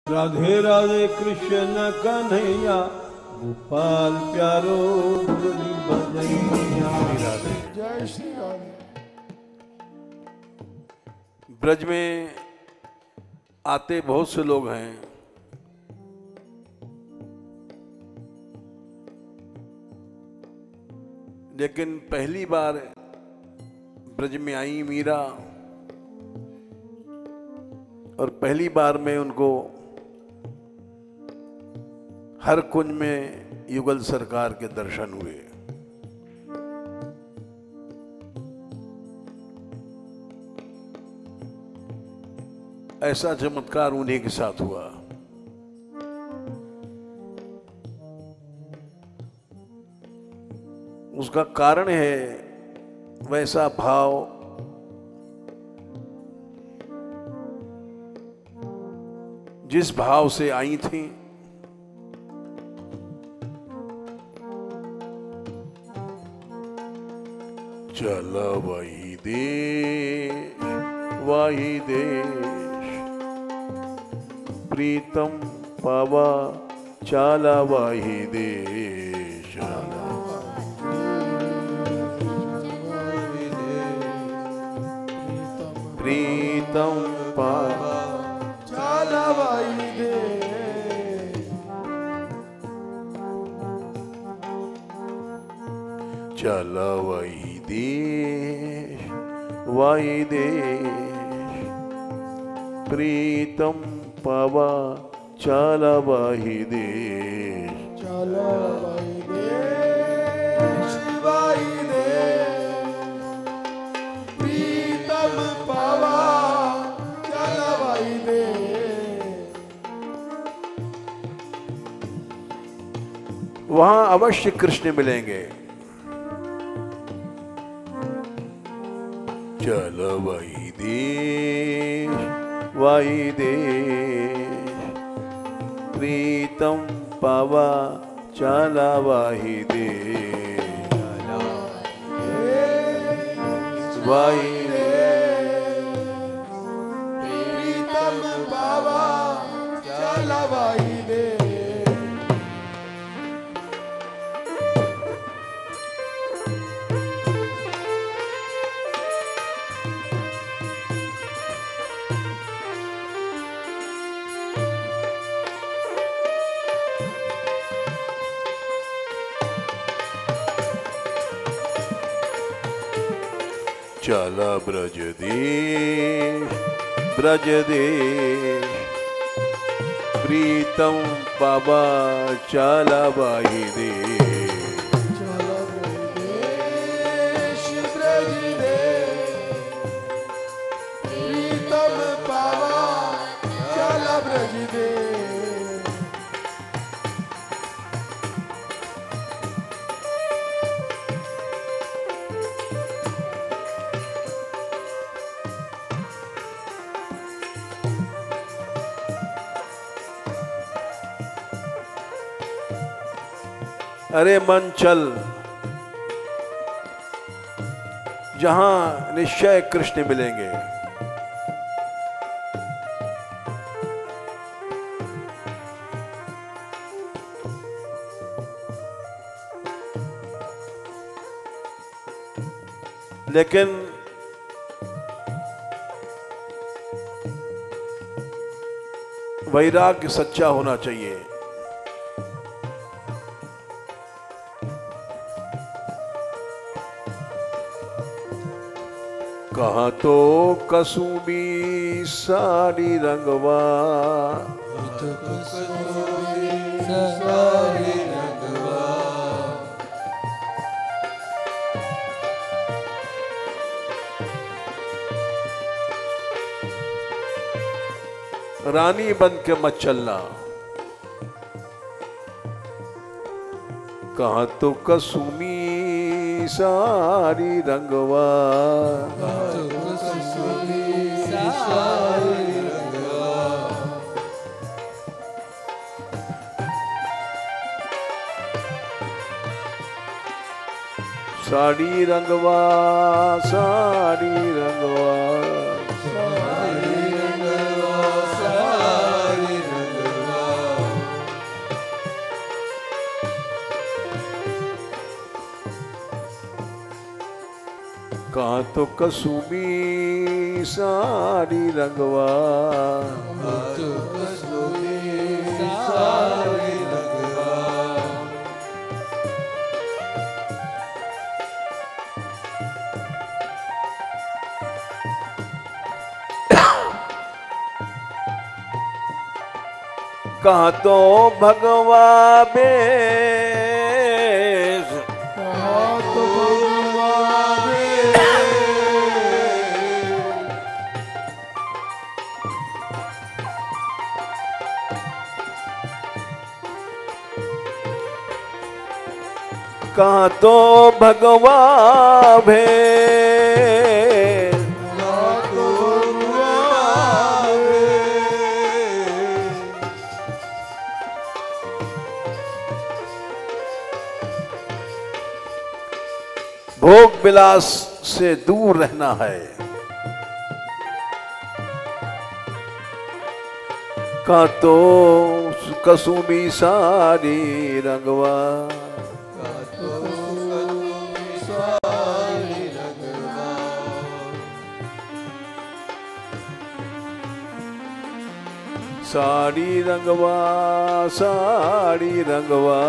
राधे राधे कृष्ण कन्हैया गोपाल प्यारो मुरली बजैया। जय श्री राधे। ब्रज में आते बहुत से लोग हैं, लेकिन पहली बार ब्रज में आई मीरा और पहली बार में उनको हर कुंज में युगल सरकार के दर्शन हुए। ऐसा चमत्कार उन्हीं के साथ हुआ। उसका कारण है वैसा भाव जिस भाव से आई थी, चल वही देश प्रीतम पावा चाला वही देश। प्रीतम पावा चाला वही देश। चल वही देश प्रीतम पावा चाला वही देश। चाला वही देश, वही देश, प्रीतम पावा चाला वही देश। वहां अवश्य कृष्ण मिलेंगे। चल वही देश प्रीतम पावा चला वही देश। वही प्रीतम पावा चाला वही देश। चल ब्रज देश प्रीतम पावा चला वही देश। चाला वही देश, ब्रज देश, प्रीतम पावा चाला ब्रज देश। अरे मन चल, जहां निश्चय कृष्ण मिलेंगे। लेकिन वैराग्य सच्चा होना चाहिए। कहाँ तो कसुबी साड़ी रंगवा, रानी बन के मत चलना। कहाँ तो कसुमी साड़ी रंगवा, साड़ी रंगवा, साड़ी रंगवा, साड़ी रंगवा, साड़ी रंगवा। कहाँ तो कसुमी साड़ी रंगवा, तो कसुमी साड़ी रंगवा, कहाँ तो भगवा बेस, कहाँ तो भगवा बेस, कहाँ तो भगवा भेस, कहाँ तो भगवा बेस, भोग विलास से दूर रहना है। कहाँ तो कसुमी साड़ी रंगवा, कहाँ तो कसुमी साड़ी रंगवा, साड़ी रंगवा, साड़ी रंगवा,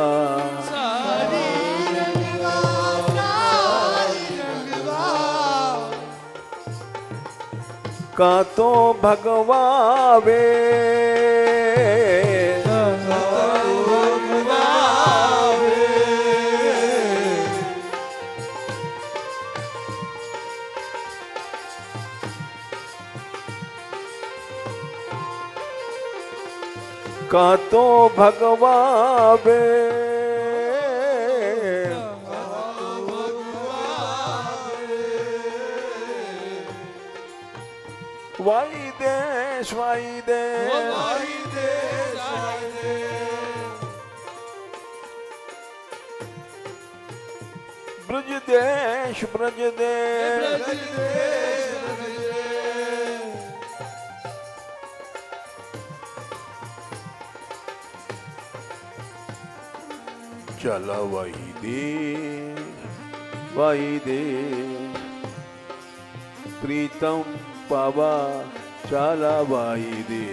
कहाँ तो भगवा वे, कहाँ तो भगवा वे, वाई देश, वाई देश, ब्रज देश, ब्रज देश, चला वही दे प्रीतम पावा, चला वही दे,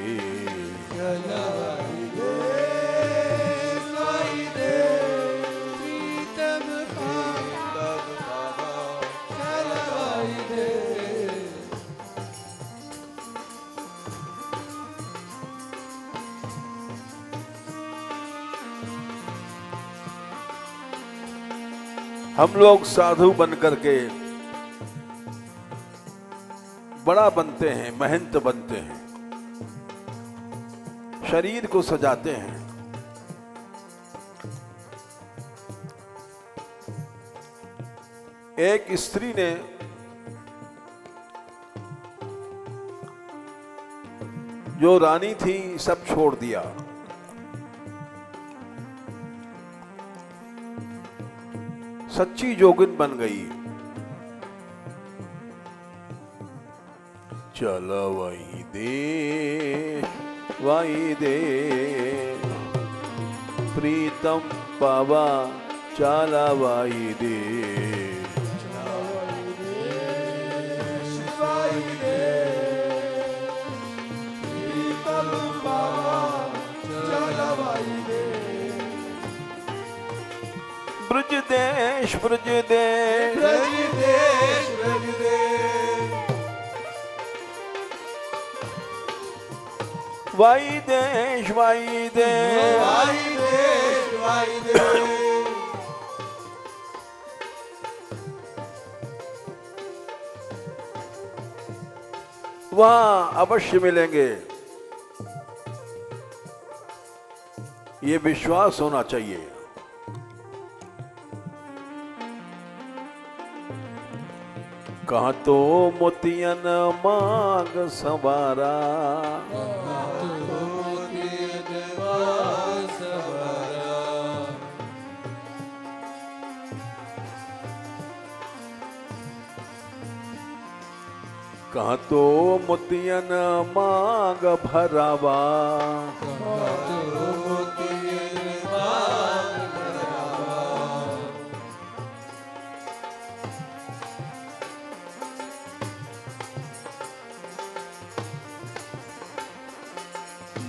हम लोग साधु बन करके बड़ा बनते हैं, महंत बनते हैं, शरीर को सजाते हैं। एक स्त्री ने जो रानी थी सब छोड़ दिया, सच्ची जोगिन बन गई। चल वही दे प्रीतम पावा, चला वही दे, ब्रज देश, ब्रज देश, ब्रज देश, ब्रज देश, वाई देश, वाई देश, वाई देश, वाई देश, वहां अवश्य मिलेंगे, ये विश्वास होना चाहिए। कहाँ तो मोतियन मांग संवारा, कहाँ तो मोतियन मांग भरावा,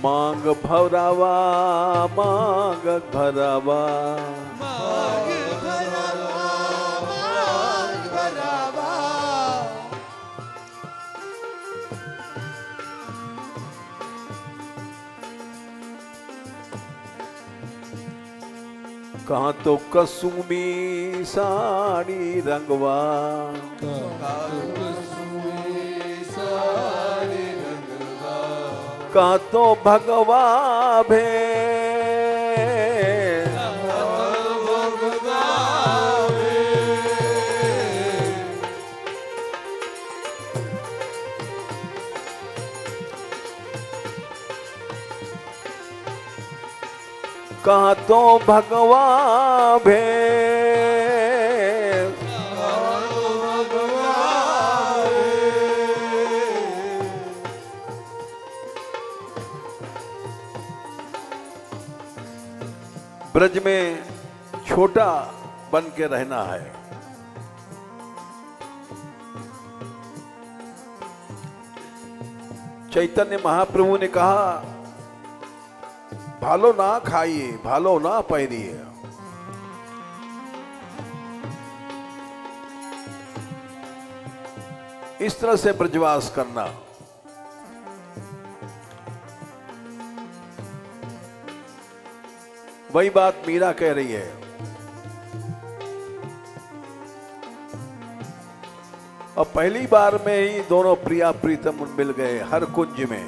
मांग भरावा मांग भरावा मांग भरावा मांग भरावा कहाँ तो कसुमी साड़ी रंगवा कहाँ तो भगवा भे कहाँ तो भगवा भे ब्रज में छोटा बन के रहना है। चैतन्य महाप्रभु ने कहा भालो ना खाइए भालो ना पहनिए। इस तरह से ब्रजवास करना। वही बात मीरा कह रही है। और पहली बार में ही दोनों प्रिया प्रीतम मिल गए हर कुंज में।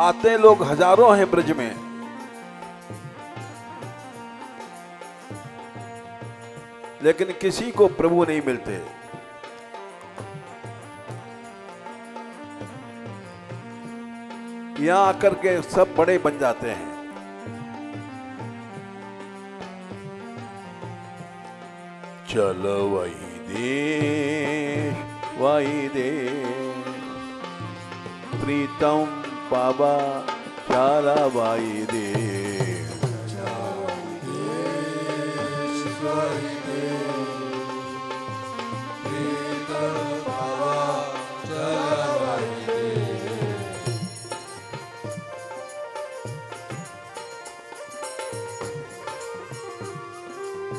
आते लोग हजारों हैं ब्रज में, लेकिन किसी को प्रभु नहीं मिलते। यहां आकर के सब बड़े बन जाते हैं। चलो वही देश प्रीतम पावा चारा वाई देश।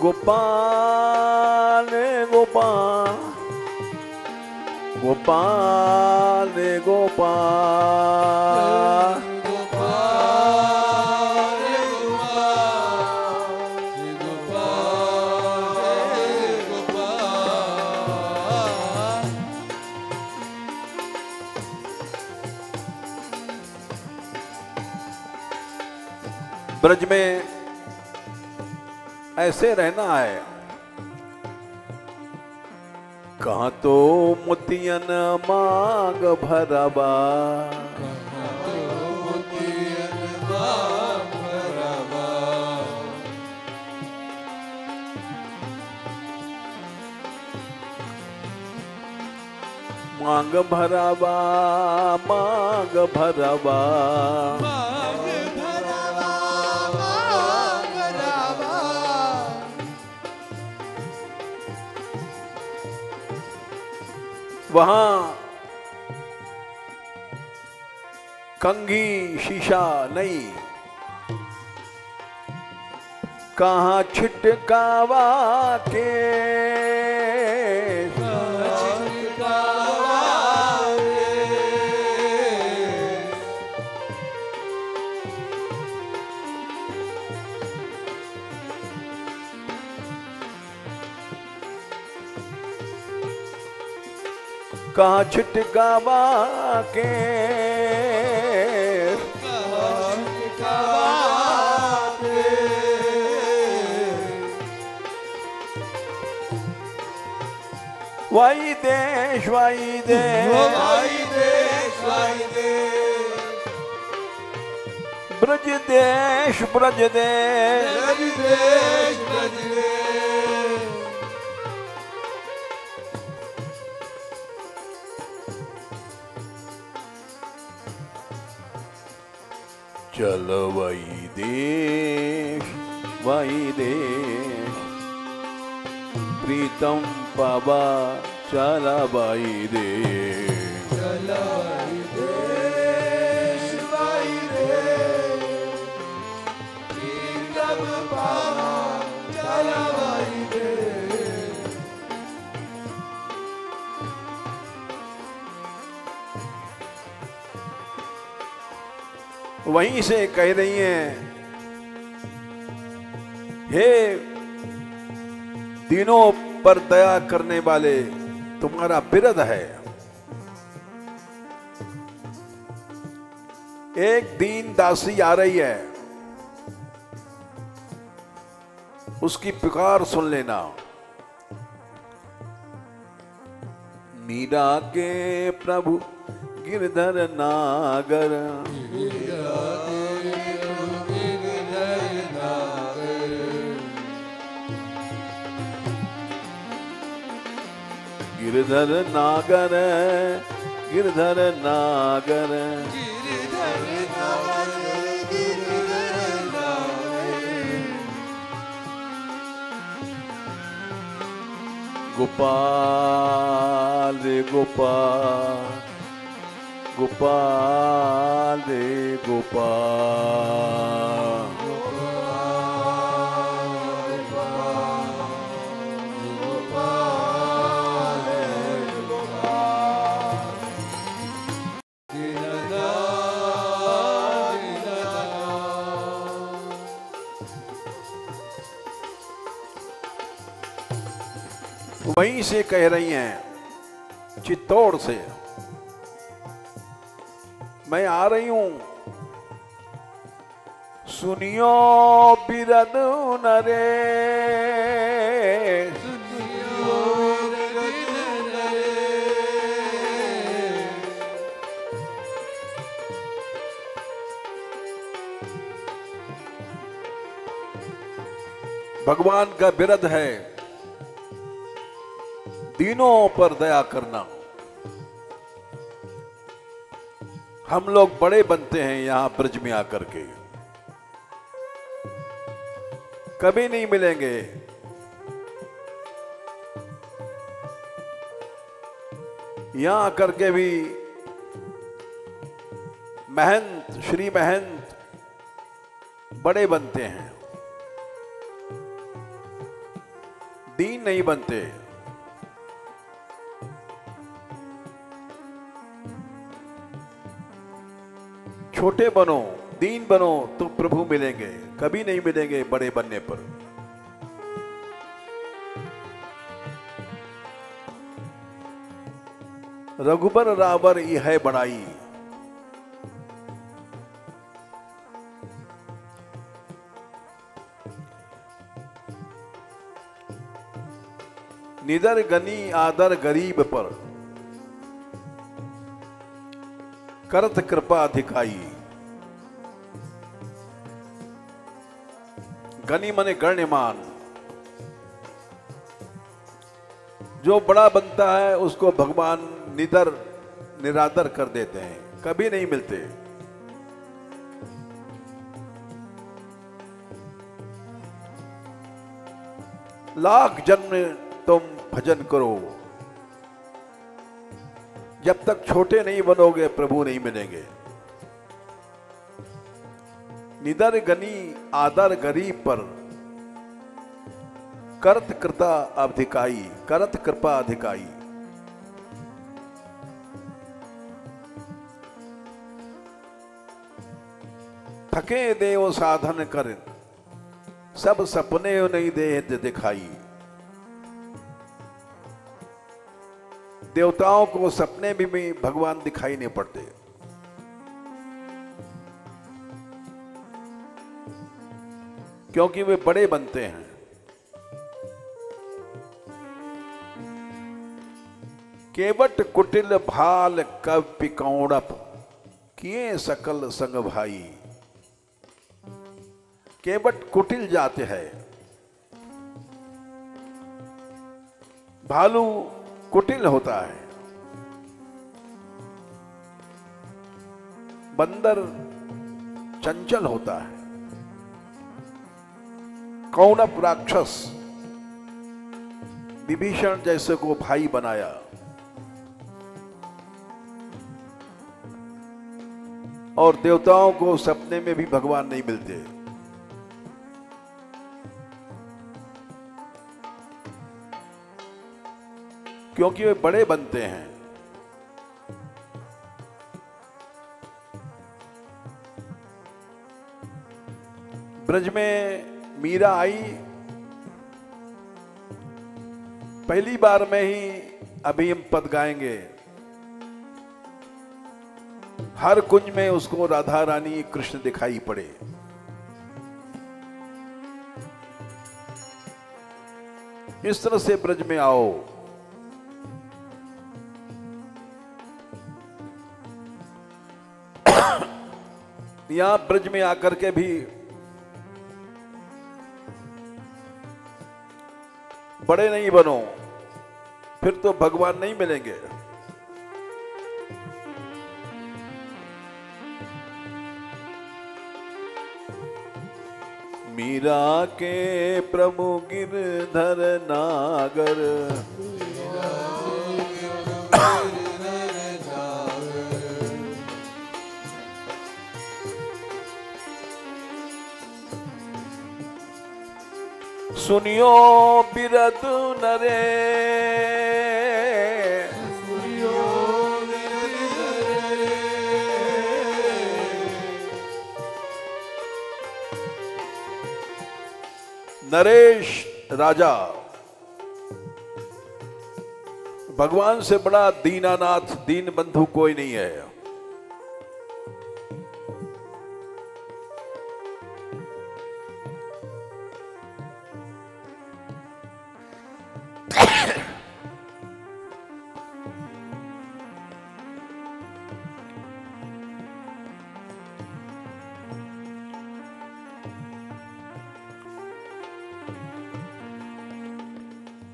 गोपाल गोपाल गोपाल गोपाल ब्रज में ऐसे रहना है। कहाँ तो मोतियन मांग भरावा मांग भरावा मांग भरावा वहां कंघी शीशा नहीं, कहाँ छिटकावा के कहाँ छिटकावा के वाई देश वाई देश ब्रज देश ब्रज देश चलो वही देश प्रीतम पावा चलाबाई रे चलाबाई देश बाई रे कीर्तन पावा चलाबाई रे। वहीं से कह रही हैं, हे दिनों पर दया करने वाले तुम्हारा बिरद है। एक दीन दासी आ रही है, उसकी पुकार सुन लेना। मीरा के प्रभु गिरधर नागर, गिरधर नागर, गिरधर नागर, गोपाल रे गोपाल, गोपाल रे गोपाल, वहीं से कह रही हैं, चित्तौड़ से मैं आ रही हूं। सुनियो बिरद नरे, सुनियो बिरद नरे, भगवान का बिरद है दीनों पर दया करना। हम लोग बड़े बनते हैं यहां ब्रज में आकर के, कभी नहीं मिलेंगे। यहां आकर के भी महंत, श्री महंत बड़े बनते हैं, दीन नहीं बनते। छोटे बनो, दीन बनो तो प्रभु मिलेंगे, कभी नहीं मिलेंगे बड़े बनने पर। रघुबर रावर यह है बड़ाई, निदर गनी आदर गरीब पर, करत कृपा अधिकाई। गनी मने गण्यमान, जो बड़ा बनता है उसको भगवान निदर निरादर कर देते हैं, कभी नहीं मिलते। लाख जन्म तुम भजन करो, जब तक छोटे नहीं बनोगे प्रभु नहीं मिलेंगे। निदर गनी आदर गरीब पर, करत कृपा अधिकाई, करत कृपा अधिकाई। थके देव साधन कर, सब सपने नहीं दे दिखाई। देवताओं को सपने भी भगवान दिखाई नहीं पड़ते। क्योंकि वे बड़े बनते हैं। केवट कुटिल भाल कव पिकौड़प, किए सकल संग भाई। केवट कुटिल जाते हैं, भालू कुटिल होता है, बंदर चंचल होता है, कौणप राक्षस विभीषण जैसे को भाई बनाया। और देवताओं को सपने में भी भगवान नहीं मिलते। क्योंकि वे बड़े बनते हैं। ब्रज में मीरा आई, पहली बार में ही अभी हम पद गाएंगे। हर कुंज में उसको राधा रानी कृष्ण दिखाई पड़े। इस तरह से ब्रज में आओ। यहां ब्रज में आकर के भी बड़े नहीं बनो, फिर तो भगवान नहीं मिलेंगे। मीरा के प्रभु गिरधर नागर, सुनियो बिरद नरे, नरेश राजा भगवान से बड़ा दीनानाथ, दीन बंधु कोई नहीं है।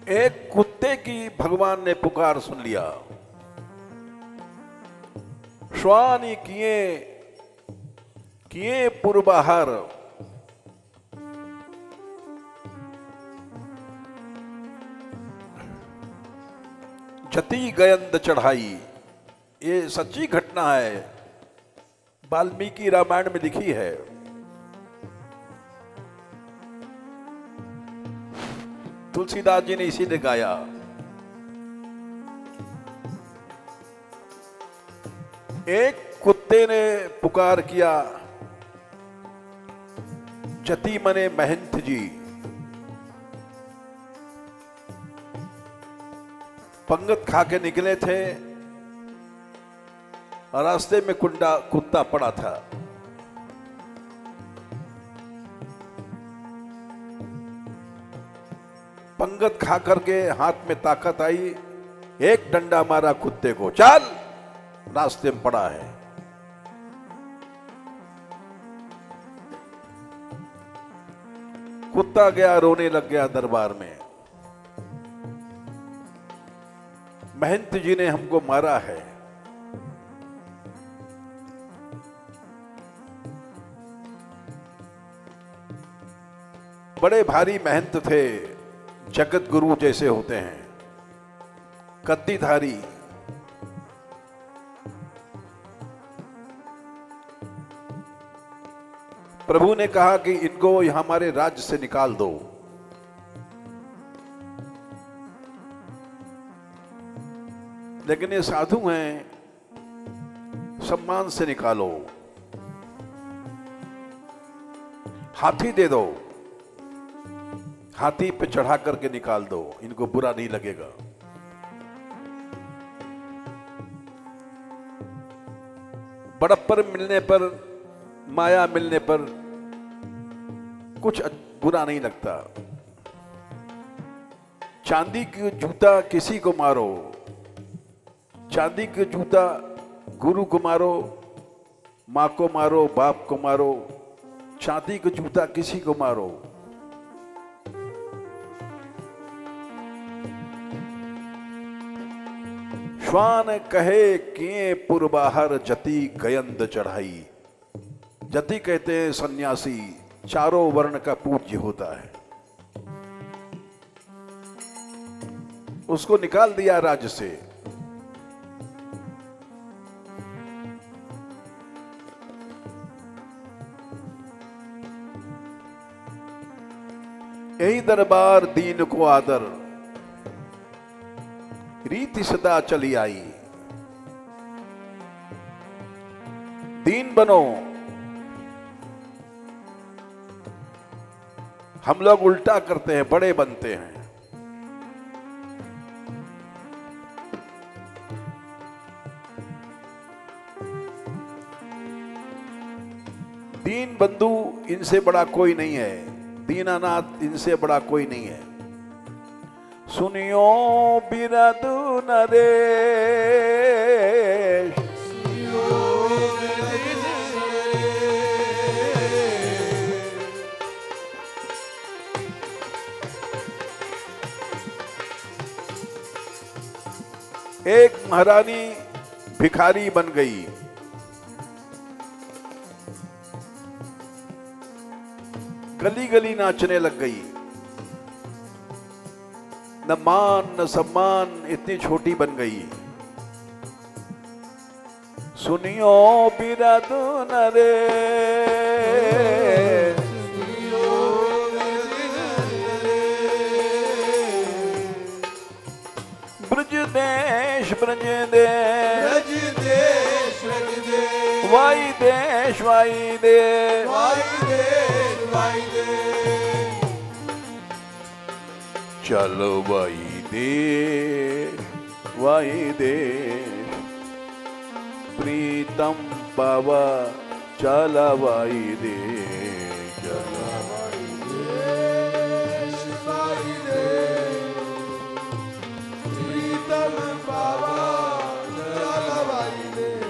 एक कुत्ते की भगवान ने पुकार सुन लिया। श्वानी किए किए पुरबाहर, जति गयंद चढ़ाई। ये सच्ची घटना है, वाल्मीकि रामायण में लिखी है। तुलसीदास जी ने इसीलिए गाया। एक कुत्ते ने पुकार किया, जति मने महंत जी। पंगत खा के निकले थे, रास्ते में कुत्ता पड़ा था। पंगत खा करके हाथ में ताकत आई, एक डंडा मारा कुत्ते को, चल, रास्ते में पड़ा है। कुत्ता गया, रोने लग गया दरबार में, महंत जी ने हमको मारा है। बड़े भारी महंत थे, जगत गुरु जैसे होते हैं, कत्तीधारी। प्रभु ने कहा कि इनको हमारे राज्य से निकाल दो। लेकिन ये साधु हैं, सम्मान से निकालो, हाथी दे दो, हाथी पे चढ़ा करके निकाल दो, इनको बुरा नहीं लगेगा। बड़प्पन मिलने पर, माया मिलने पर कुछ बुरा नहीं लगता। चांदी की जूता किसी को मारो, चांदी की जूता गुरु को मारो, मां को मारो, बाप को मारो, चांदी का जूता किसी को मारो। श्वान कहे किए पुरबाहर, जति गयंद चढ़ाई। जति कहते हैं सन्यासी, चारों वर्ण का पूज्य होता है। उसको निकाल दिया राज्य से। यही दरबार दीन को आदर, रीति सदा चली आई। दीन बनो। हम लोग उल्टा करते हैं, बड़े बनते हैं। दीन बंधु इनसे बड़ा कोई नहीं है, दीनानाथ इनसे बड़ा कोई नहीं है। सुनियो बिरदु नरेश, एक महारानी भिखारी बन गई। गली गली नाचने लग गई। न मान न सम्मान, इतनी छोटी बन गई। सुनियो बिरदु नरेश, ब्रज देश ब्रज देश, वाई देश वाई देश, चलो वाई देश वाई देश, प्रीतम पावा चला वाई देश, चला वाई देश वाई देश, प्रीतम पावा चला वाई देश।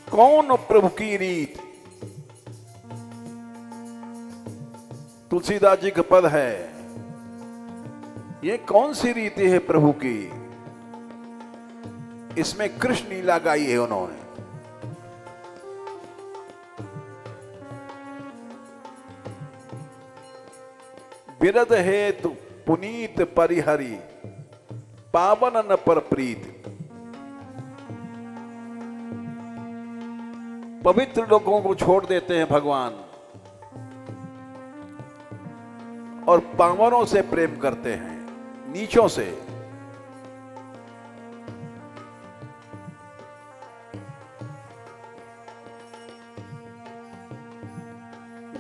कौन प्रभु की रीत? तुलसीदास जी का पद है। ये कौन सी रीति है प्रभु की? इसमें कृष्ण लीला गाई है उन्होंने। बिरद हेतु पुनीत परिहरि, पावन न पर प्रीत। पवित्र लोगों को छोड़ देते हैं भगवान और पावनों से प्रेम करते हैं, नीचों से।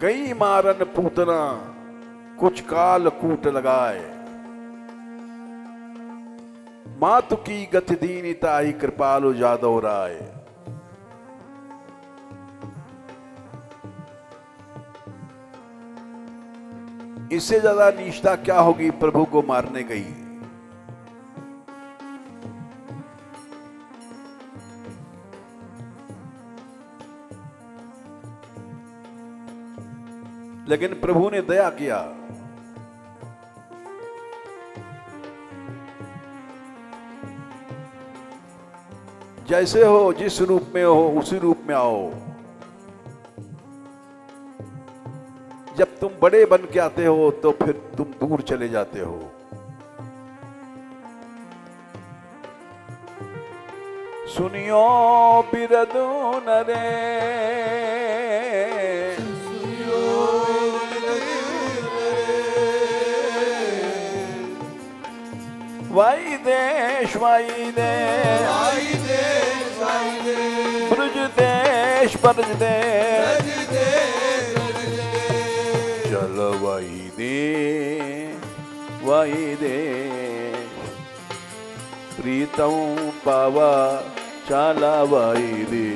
गई मारन पूतना, कुछ काल कूट लगाए। मातु की गति दीनिता ही कृपालु जादव राय। इससे ज्यादा नीचता क्या होगी? प्रभु को मारने गई। लेकिन प्रभु ने दया किया। जैसे हो, जिस रूप में हो, उसी रूप में आओ। जब तुम बड़े बन के आते हो तो फिर तुम दूर चले जाते हो। सुनियो बिरदु नरेश, वाई देश वाई देश, ब्रज देश ब्रज देश, चल वाई दे प्रीतम पावा चाला वाई दे।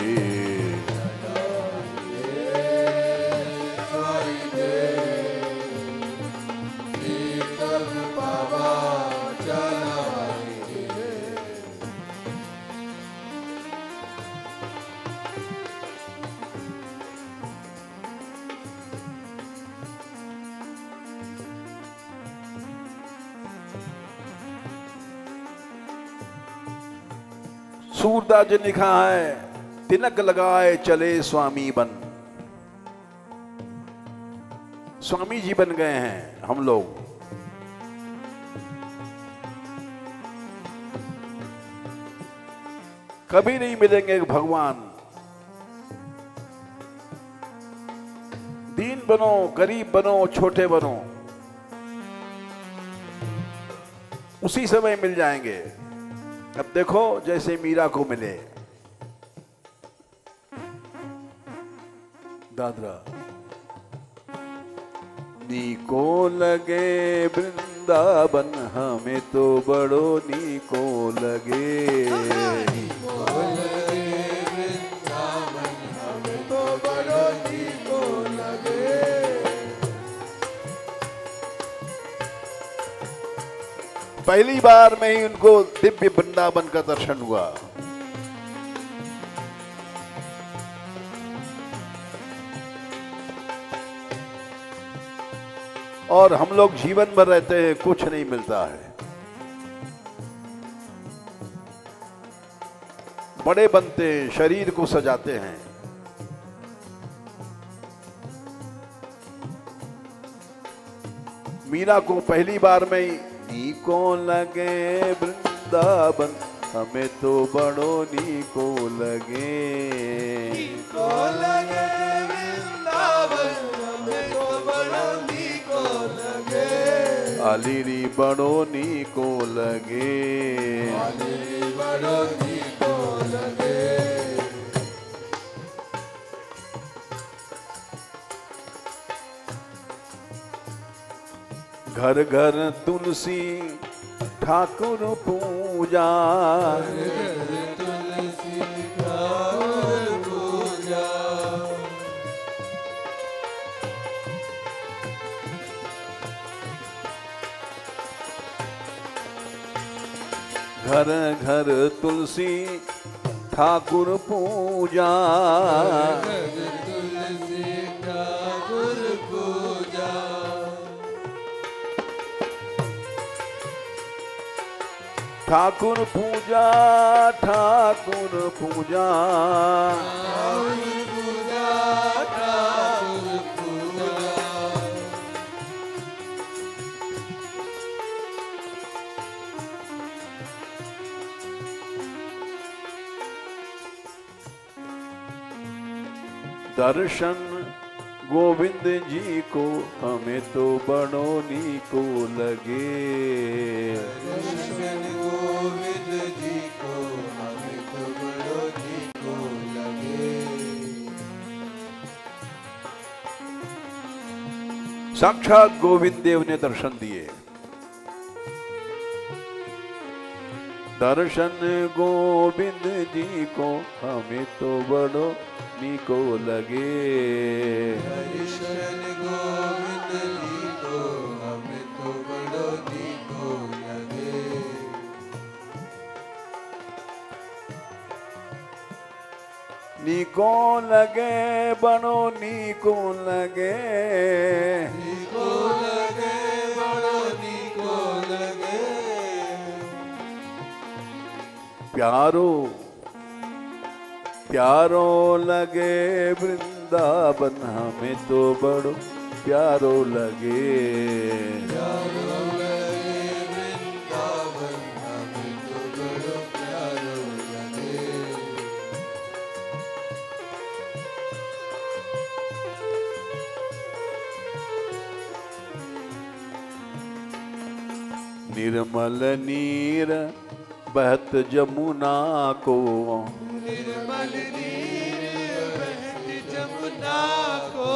सूरदास जी ने लिखा है, तिलक लगाए चले स्वामी बन। स्वामी जी बन गए हैं हम लोग। कभी नहीं मिलेंगे भगवान। दीन बनो, गरीब बनो, छोटे बनो, उसी समय मिल जाएंगे। अब देखो जैसे मीरा को मिले दादरा, नीको लगे वृंदावन हमें तो बड़ो नीको लगे। पहली बार में ही उनको दिव्य वृंदावन का दर्शन हुआ। और हम लोग जीवन भर रहते हैं, कुछ नहीं मिलता है। बड़े बनते हैं, शरीर को सजाते हैं, मीरा को पहली बार में ही नीको लगे वृंदावन हमें तो बड़ो नीको लगे। नीको लगे वृंदावन हमें तो बड़ो नीको लगे। आलिरी बड़ो नीको लगे। आलिरी बड़ो नीको लगे। घर घर तुलसी ठाकुर पूजा। तुलसी ठाकुर पूजा। घर घर तुलसी ठाकुर पूजा। तुलसी ठाकुर पूजा। ठाकुर पूजा, ठाकुर पूजा, ठाकुर पूजा, ठाकुर पूजा। दर्शन गोविंद जी को हमें तो बड़ो नीको लगे। दर्शन गोविंद जी को हमें तो बड़ो नीको लगे। साक्षात गोविंद देव ने दर्शन दिए। दर्शन गोविंद जी को हमें तो बड़ो नीको लगे। दर्शन गोविंद जी को हमें तो बड़ो नीको लगे। नीको लगे बड़ो नीको लगे। नीको लगे बड़ो नीको लगे। प्यारो प्यारो लगे वृंदावन हमें तो बड़ो प्यारो लगे। प्यारो लगे वृंदावन हमें तो बड़ो प्यारो लगे। निर्मल नीर बहत जमुना को। निर्मल नीर बहती जमुना को।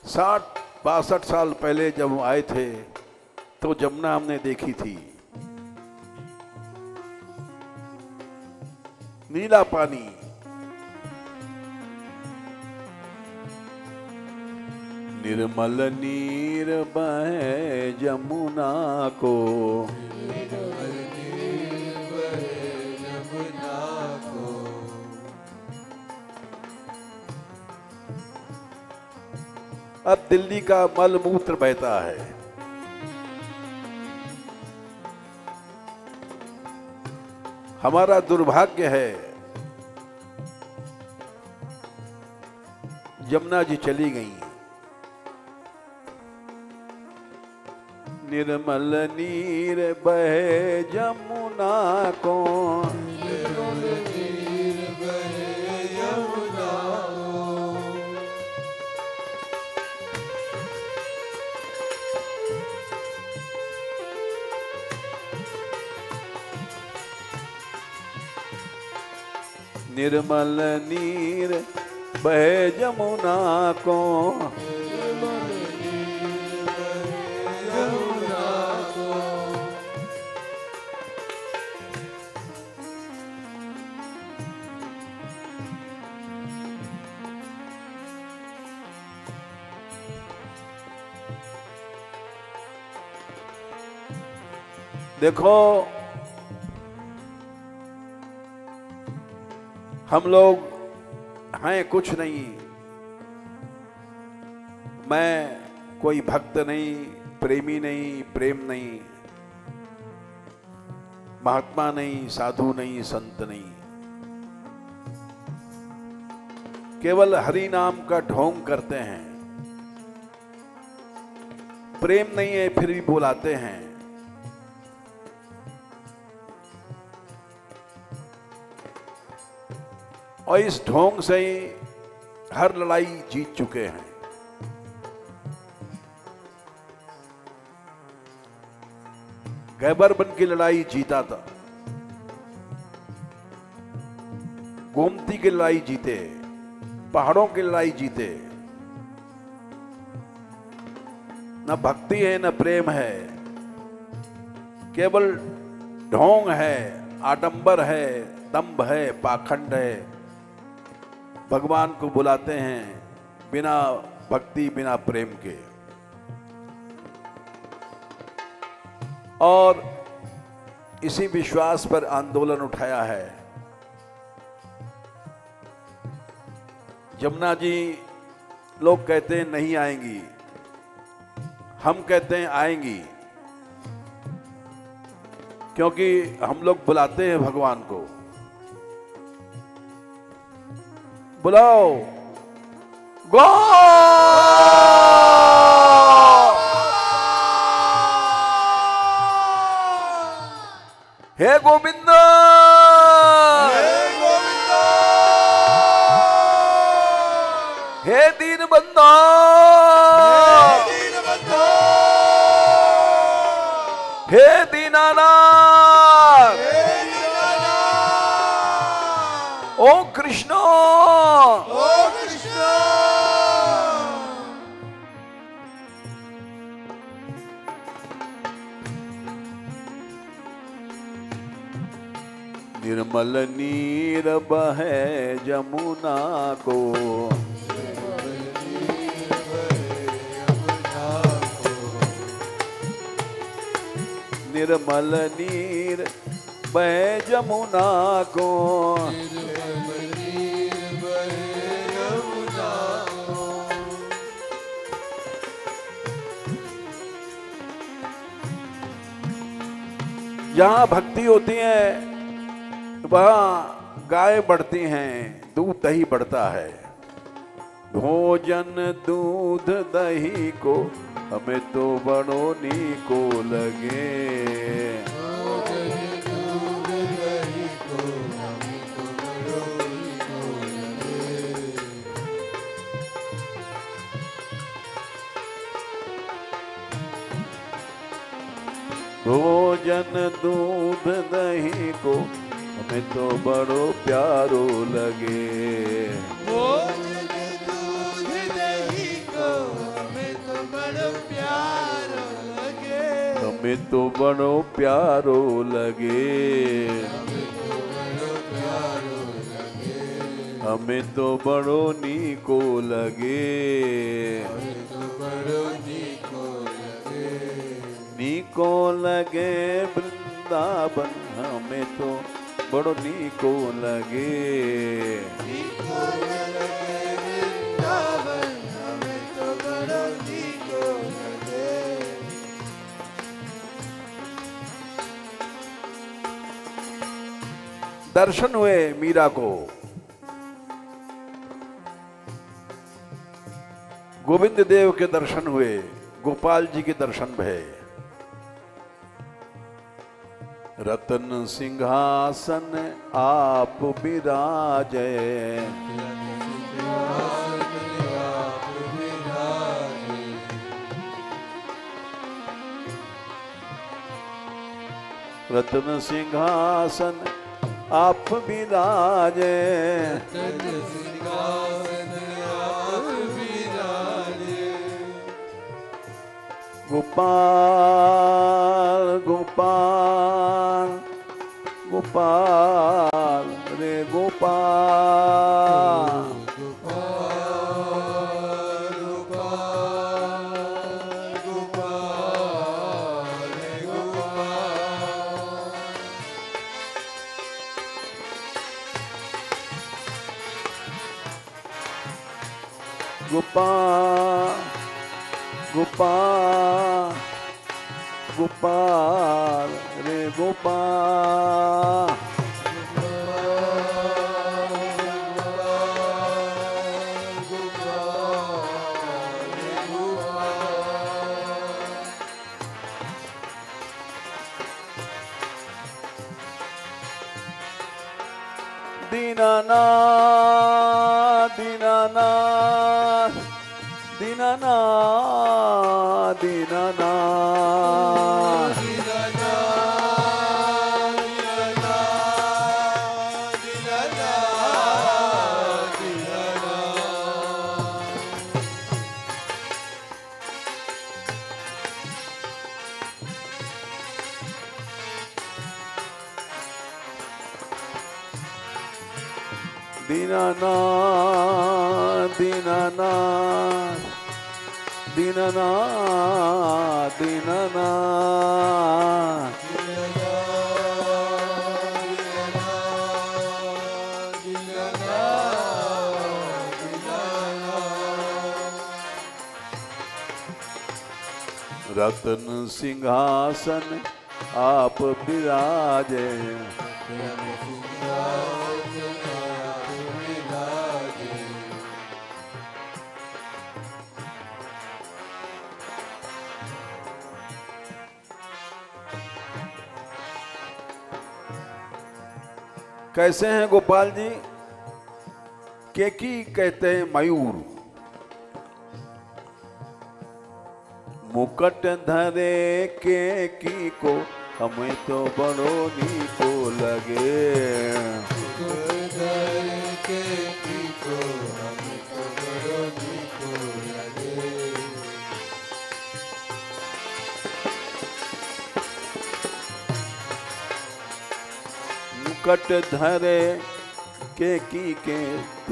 साठ 62 साल पहले जब हम आए थे तो जमुना हमने देखी थी। नीला पानी, निर्मल नीर बहे जमुना को। निर्मल नीर बहे जमुना अब दिल्ली का मल मूत्र बहता है। हमारा दुर्भाग्य है, यमुना जी चली गई। निर्मल नीर बहे जमुना को, निर्मल नीर बहे यमुना को। निर्मल नीर बहे जमुना को, निर्मल नीर बहे यमुना को। देखो हम लोग हैं कुछ नहीं। मैं कोई भक्त नहीं, प्रेमी नहीं, प्रेम नहीं, महात्मा नहीं, साधु नहीं, संत नहीं। केवल हरि नाम का ढोंग करते हैं। प्रेम नहीं है फिर भी बुलाते हैं। और इस ढोंग से ही हर लड़ाई जीत चुके हैं। गैबर बन की लड़ाई जीता था, गोमती की लड़ाई जीते, पहाड़ों की लड़ाई जीते। न भक्ति है न प्रेम है, केवल ढोंग है, आडंबर है, दंभ है, पाखंड है। भगवान को बुलाते हैं बिना भक्ति बिना प्रेम के। और इसी विश्वास पर आंदोलन उठाया है। यमुना जी लोग कहते हैं नहीं आएंगी, हम कहते हैं आएंगी, क्योंकि हम लोग बुलाते हैं भगवान को। बुलाओ गो, हे गोविंद, हे दीन बंधो, हे दीनानाथ, ओ कृष्ण, ओ कृष्ण। निर्मल नीर बहे जमुना को, निर्मल नीर बहे जमुना को, जहां भक्ति होती है वहां गाय बढ़ती हैं, दूध दही बढ़ता है। भोजन दूध दही को हमें तो बड़ो नी को लगे, दूध दही को हमें तो बड़ो नी को लगे। भोजन दूध दही को हमें तो बड़ो प्यारो लगे। भोजन दूध दही को हमें तो बड़ो प्यारो लगे। हमें तो बड़ो प्यारो लगे, हमें तो बड़ो नी को लगे, नी को लगे वृंदावन, हमें तो बड़ो नी को लगे। नी को लगे वृंदावन, हमें तो बड़ो दर्शन हुए मीरा को। गोविंद देव के दर्शन हुए, गोपाल जी के दर्शन भये। रतन सिंहासन आप विराजे, रतन सिंहासन आप विराजे, गोपाल गोपाल गोपाल रे गोपाल, गोपाल गोपाल गोपाल रे गोपाल, दीनानाथ दीनानाथ दीनानाथ दीनानाथ, दीनानाथ दीनानाथ दीनानाथ दीनानाथ, रतन सिंहासन आप विराजे, कैसे हैं गोपाल जी? केकी कहते हैं मयूर, मुकुट धरे केकी को हमें तो बड़ो नीको लगे, मुकुट धरे केकी के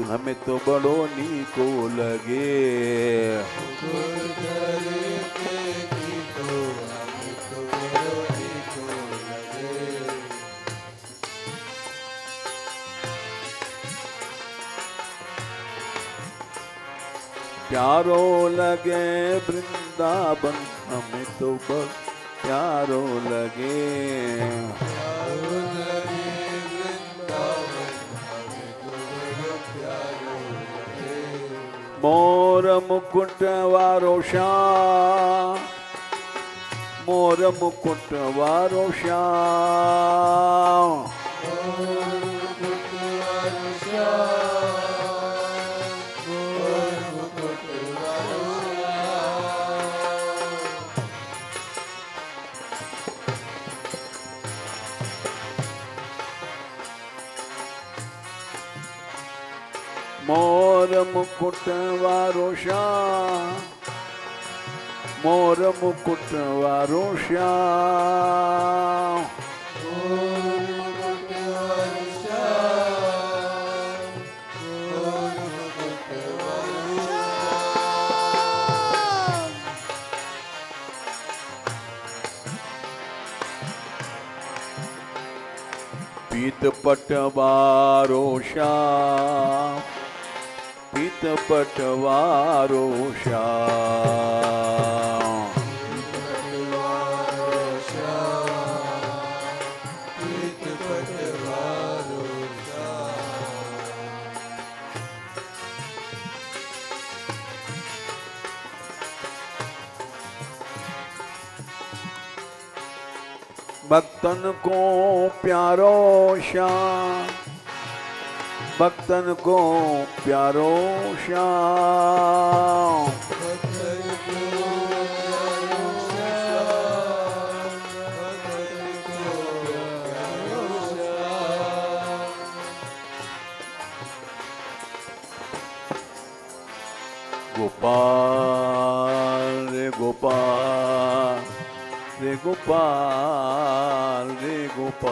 हमें तो बड़ो नीको लगे, प्यारो लगे वृंदावन हमें तो बड़ प्यारो लगे, मोर मुकुट वारो श्याम, मोर मुकुट वारो श्याम, मोर मुकुट वारो श्याम, मोर मुकुट वारो श्याम, पीत पट वारो श्याम, पीत पट वारो श्याम, पीत पट वारो भक्तन को प्यारो श्याम, भक्तन को प्यारो श्याम। गोपाल रे गोपाल रे गोपाल रे गोपाल।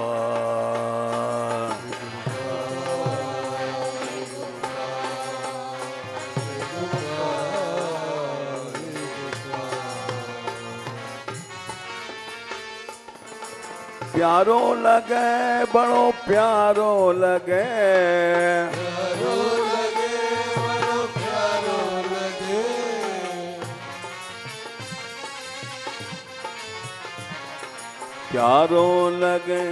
प्यारो लगे बड़ो प्यारो लगे, प्यारो लगे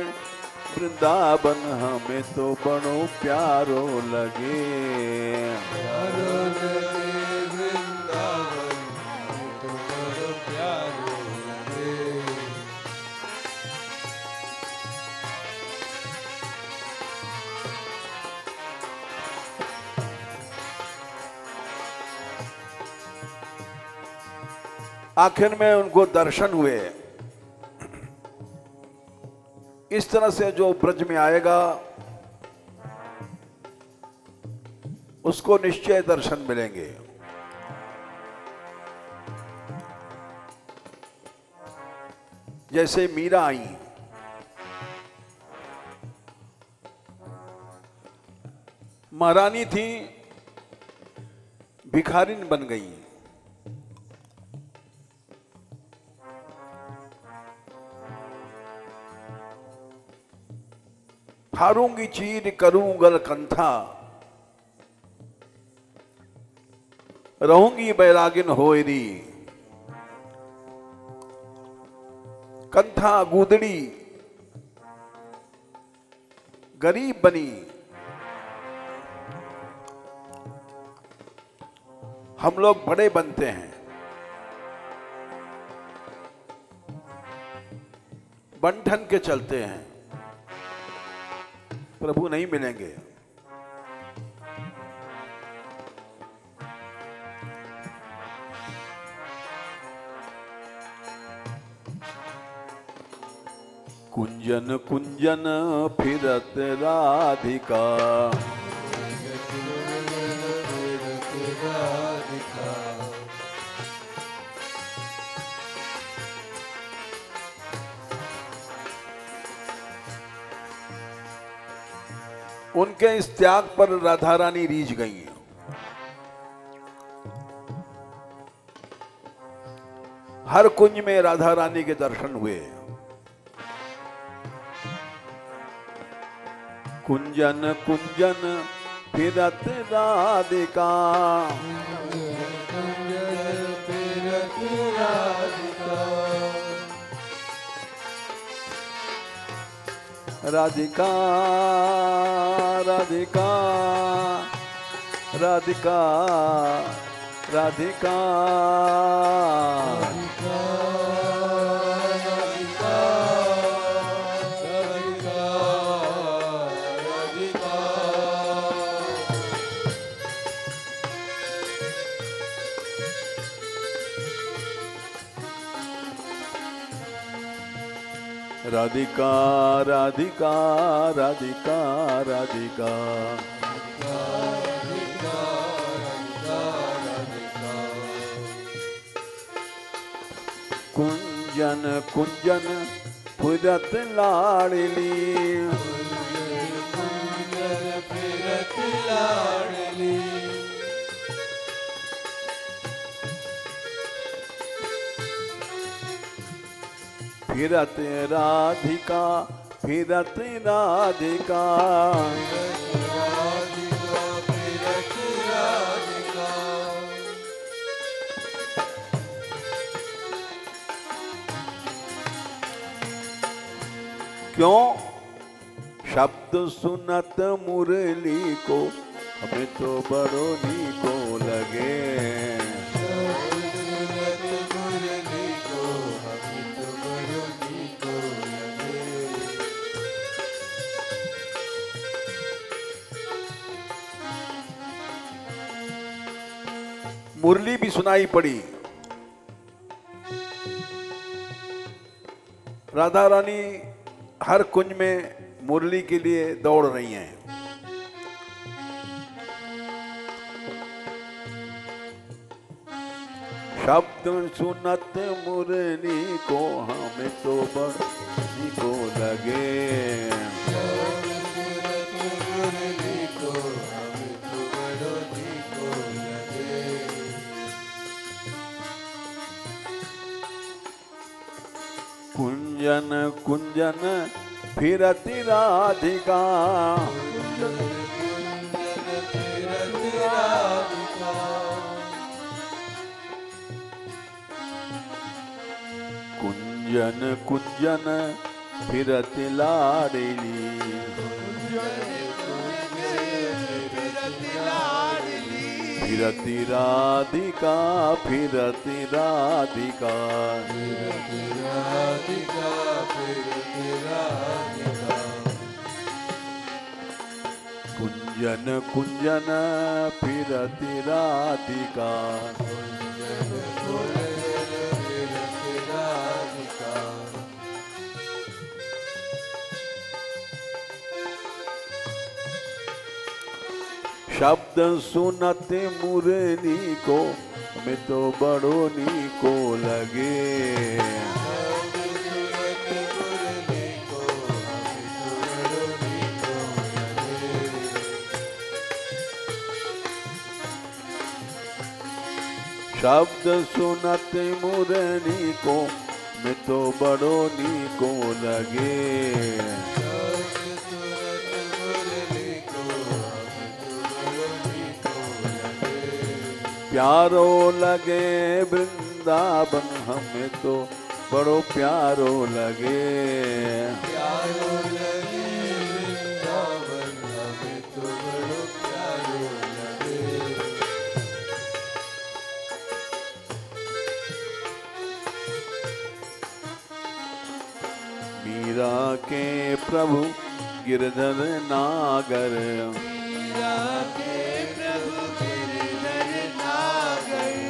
वृंदावन हमें तो बड़ो प्यारो लगे। प्यारो लगे वृंदावन हमें तो बड़ो प्यारो लगे। आखिर में उनको दर्शन हुए। इस तरह से जो ब्रज में आएगा उसको निश्चय दर्शन मिलेंगे। जैसे मीरा आई, महारानी थी, भिखारिन बन गई। हारूंगी चीर करूंगल कंथा, रहूंगी बैरागिन होयरी। कंथा गूदड़ी गरीब बनी, हम लोग बड़े बनते हैं। बंधन के चलते हैं, प्रभु नहीं मिलेंगे। कुंजन कुंजन फिरत राधिका, उनके इस त्याग पर राधा रानी रीझ गई। हर कुंज में राधा रानी के दर्शन हुए। कुंजन कुंजन फिरत राधिका, राधिका राधिका राधिका राधिका राधिका राधिका राधिका राधिका कुंजन कुंजन फिरत लाडली, फिरत लाडली। फिरत राधिका फिरत राधिका, फिरत राधिका। क्यों? शब्द सुनत मुरली को हमें तो बड़ो नीको लगे। मुरली को हमें तो बड़ो नीको लगे। मुरली भी सुनाई पड़ी। राधा रानी हर कुंज में मुरली के लिए दौड़ रही हैं। शब्द सुनत मुरली को हमें तो बड़ी को लगे। कुंजन कुंजन फिरति राधिका, कुंजन कुंजन फिरति लाडली, फिरति राधिका, फिरति राधिका, फिरति राधिका, फिरति राधिका। कुंजन कुंजन फिरति राधिका, फिरति राधिका। शब्द सुनते मुरली को हमें तो बड़ो नीको लगे। शब्द सुनते मुरली को मैं तो बड़ो नीको लगे। प्यारो लगे वृंदावन हमें तो बड़ो प्यारो लगे। प्यारो लगे वृंदावन हमें तो बड़ो प्यारो लगे। मीरा के प्रभु गिरधर नागर, मीरा के प्रभु गिरधर नागर,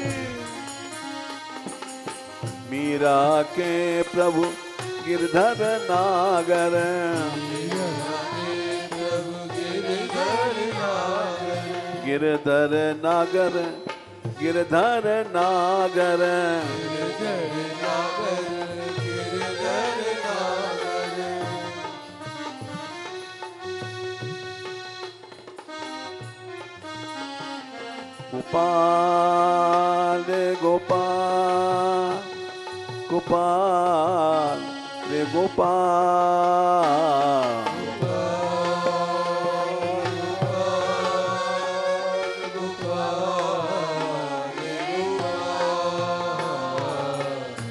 मीरा के प्रभु गिरधर नागर, मीरा के प्रभु गिरधर नागर, गिरधर नागर, गिरधर नागर, गिरधर नागर, गिरधर नागर। गोपाल रे गोपाल, गोपाल रे गोपाल,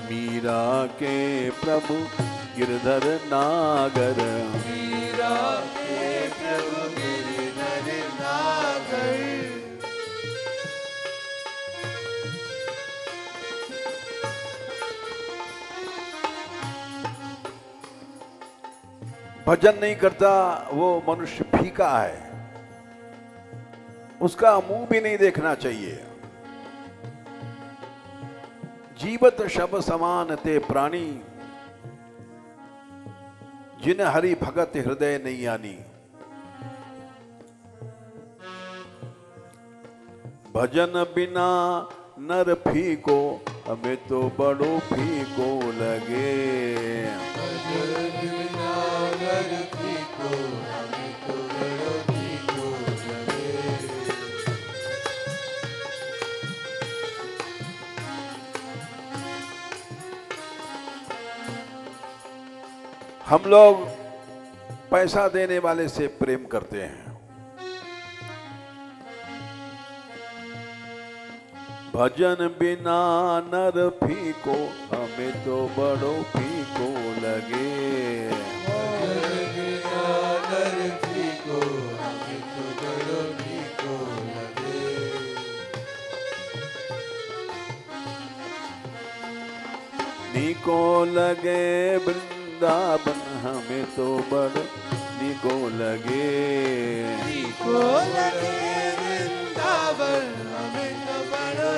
मीरा के प्रभु गिरधर नागर, मीरा के प्रभु गिरधर नागर। भजन नहीं करता वो मनुष्य फीका है, उसका मुंह भी नहीं देखना चाहिए। जीवत शब समान ते प्राणी, जिन हरि भगत हृदय नहीं आनी। भजन बिना नर फीको हमें तो बड़ो फीको लगे। भजन बिना नर फीको हमें तो बड़ो फीको लगे। हम लोग पैसा देने वाले से प्रेम करते हैं। भजन बिना नर फीको हमें तो बड़ो फीको लगे। भजन बिना नर फीको हमें तो बड़ो फीको लगे। नीको लगे वृंदावन हमें तो बड़ो नीको लगे। नीको लगे वृंदावन हमें तो बड़ो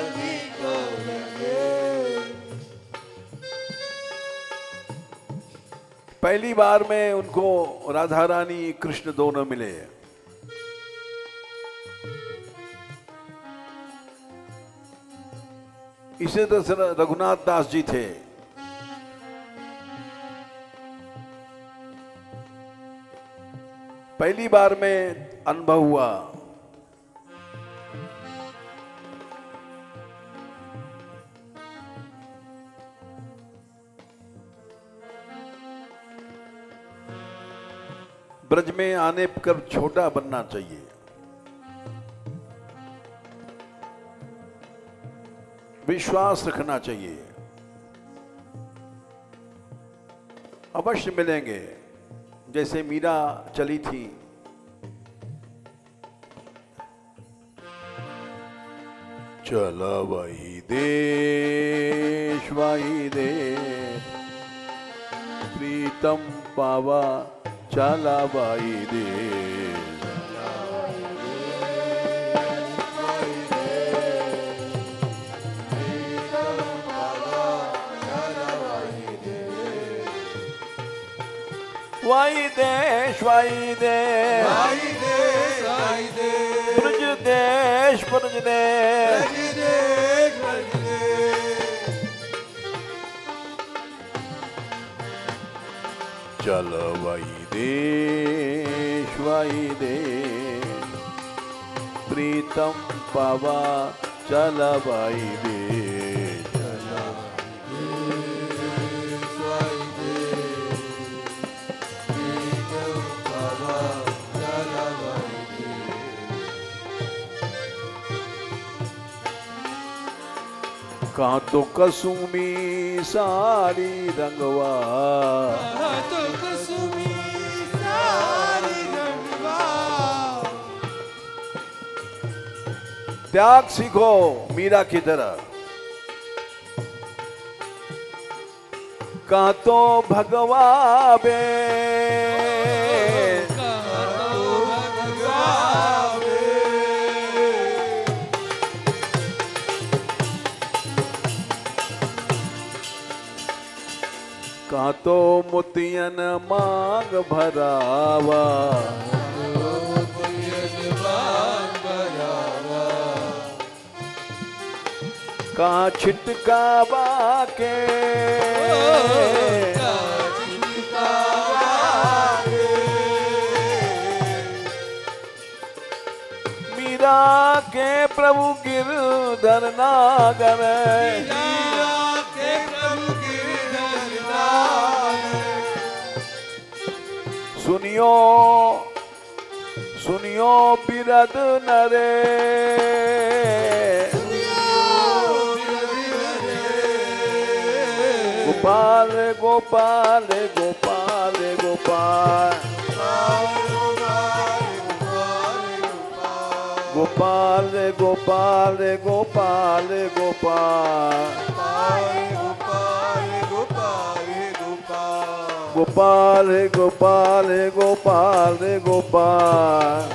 पहली बार में उनको राधा रानी कृष्ण दोनों मिले। इसे तो रघुनाथ दास जी थे। पहली बार में अनुभव हुआ। ब्रज में आने पर छोटा बनना चाहिए। विश्वास रखना चाहिए। अवश्य मिलेंगे। जैसे मीरा चली थी, चला वही देश प्रीतम पावा, चला वही देश। वाई देश ब्रज देश ब्रज देश। चल वाई देश प्रीतम पावा, चल वाई देश। कहाँ तो कसुमी सारी रंगवा, तो कसुमी सारी रंगवा। त्याग सीखो मीरा की तरह। कहाँ तो भगवा बे, कहाँ तो मोतियन मांग भरावा, कहाँ छिटकावा के, मीरा के प्रभु गिरधर नागर, सुनियो सुनियो बिरद नरे, गोपाल गोपाल गोपाल गोपाल गोपाल गोपाल गोपाल गोपाल गोपाल गोपाल गोपाल गोपाल।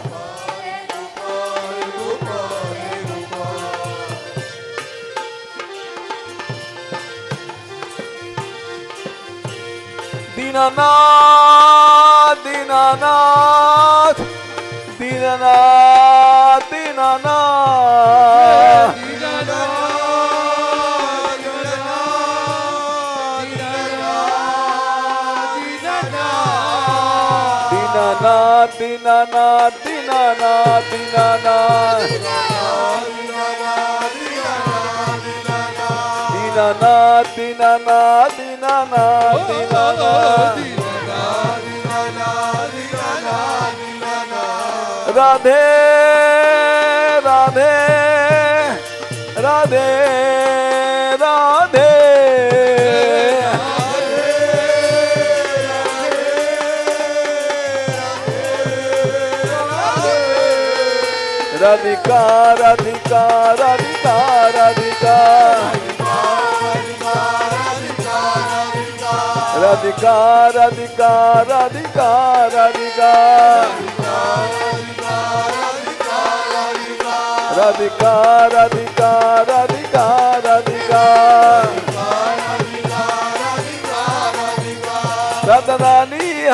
दीनानाथ दीनानाथ दीनानाथ दीनानाथ दीनानाथ दीनानाथ दीनानाथ दीनानाथ दीनानाथ दीनानाथ दीनानाथ राधे राधे राधे राधे राधिका राधिका राधिका राधिका राधिका राधिका राधिका राधिका राधिका राधिका राधिका राधिका राधा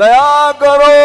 दया करो।